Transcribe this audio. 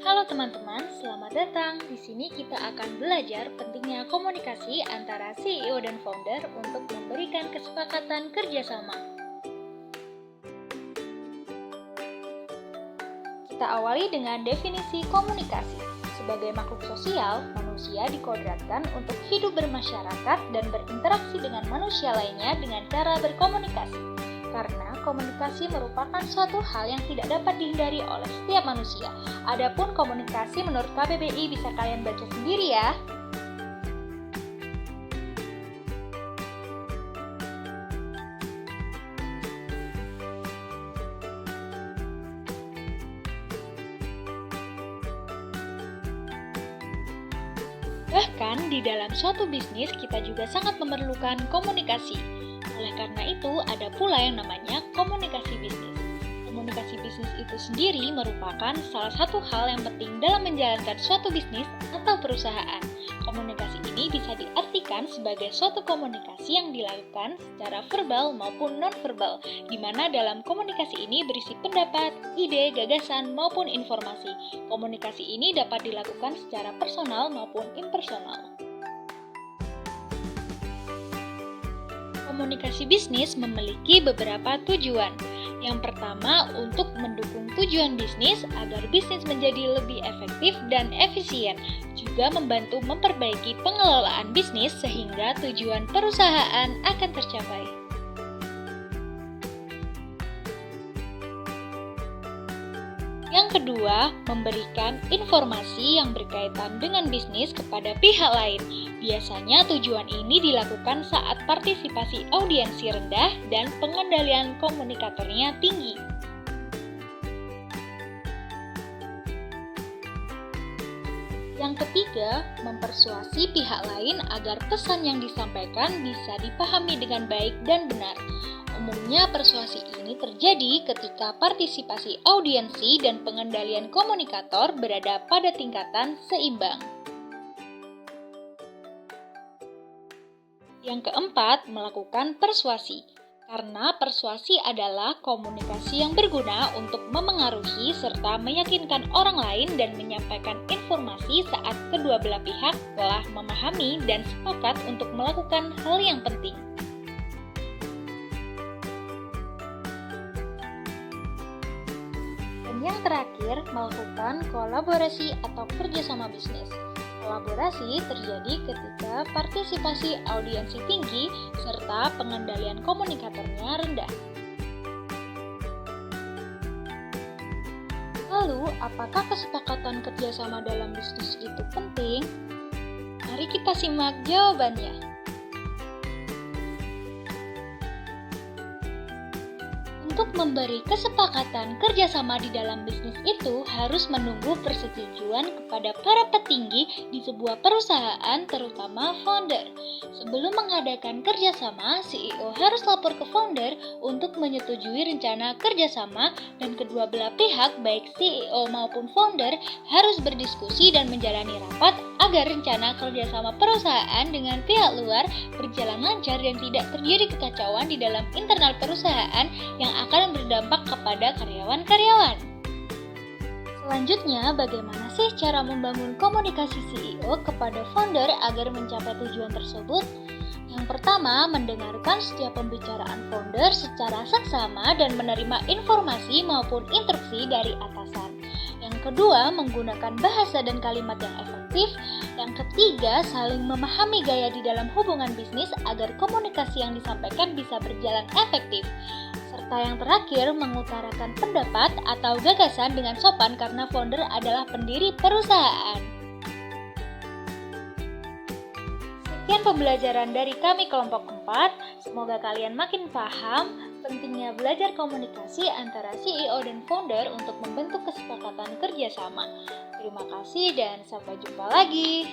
Halo teman-teman, selamat datang. Di sini kita akan belajar pentingnya komunikasi antara CEO dan founder untuk memberikan kesepakatan kerjasama. Kita awali dengan definisi komunikasi. Sebagai makhluk sosial, manusia dikodratkan untuk hidup bermasyarakat dan berinteraksi dengan manusia lainnya dengan cara berkomunikasi. Karena komunikasi merupakan suatu hal yang tidak dapat dihindari oleh setiap manusia. Adapun komunikasi menurut KBBI bisa kalian baca sendiri ya. Bahkan di dalam suatu bisnis kita juga sangat memerlukan komunikasi. Oleh karena itu, ada pula yang namanya komunikasi bisnis. Komunikasi bisnis itu sendiri merupakan salah satu hal yang penting dalam menjalankan suatu bisnis atau perusahaan. Komunikasi ini bisa diartikan sebagai suatu komunikasi yang dilakukan secara verbal maupun non-verbal, di mana dalam komunikasi ini berisi pendapat, ide, gagasan, maupun informasi. Komunikasi ini dapat dilakukan secara personal maupun impersonal. Komunikasi bisnis memiliki beberapa tujuan. Yang pertama, untuk mendukung tujuan bisnis agar bisnis menjadi lebih efektif dan efisien, juga membantu memperbaiki pengelolaan bisnis sehingga tujuan perusahaan akan tercapai. Yang kedua, memberikan informasi yang berkaitan dengan bisnis kepada pihak lain. Biasanya tujuan ini dilakukan saat partisipasi audiensi rendah dan pengendalian komunikatornya tinggi. Yang ketiga, mempersuasi pihak lain agar pesan yang disampaikan bisa dipahami dengan baik dan benar. Umumnya persuasi ini terjadi ketika partisipasi audiensi dan pengendalian komunikator berada pada tingkatan seimbang. Yang keempat, melakukan persuasi. Karena persuasi adalah komunikasi yang berguna untuk memengaruhi serta meyakinkan orang lain dan menyampaikan informasi saat kedua belah pihak telah memahami dan sepakat untuk melakukan hal yang penting. Yang terakhir, melakukan kolaborasi atau kerjasama bisnis. Kolaborasi terjadi ketika partisipasi audiensi tinggi serta pengendalian komunikatornya rendah. Lalu, apakah kesepakatan kerjasama dalam bisnis itu penting? Mari kita simak jawabannya. Untuk memberi kesepakatan kerjasama di dalam bisnis itu harus menunggu persetujuan kepada para petinggi di sebuah perusahaan, terutama founder. Sebelum mengadakan kerjasama, CEO harus lapor ke founder untuk menyetujui rencana kerjasama dan kedua belah pihak, baik CEO maupun founder, harus berdiskusi dan menjalani rapat agar rencana kerjasama perusahaan dengan pihak luar berjalan lancar dan tidak terjadi kekacauan di dalam internal perusahaan yang akan berdampak kepada karyawan-karyawan. Selanjutnya, bagaimana sih cara membangun komunikasi CEO kepada founder agar mencapai tujuan tersebut? Yang pertama, mendengarkan setiap pembicaraan founder secara seksama dan menerima informasi maupun instruksi dari atasan. Yang kedua, menggunakan bahasa dan kalimat yang efektif. Yang ketiga, saling memahami gaya di dalam hubungan bisnis agar komunikasi yang disampaikan bisa berjalan efektif. Serta yang terakhir, mengutarakan pendapat atau gagasan dengan sopan karena founder adalah pendiri perusahaan. Sekian pembelajaran dari kami kelompok 4. Semoga kalian makin paham pentingnya belajar komunikasi antara CEO dan founder untuk membentuk kesepakatan kerjasama. Terima kasih dan sampai jumpa lagi.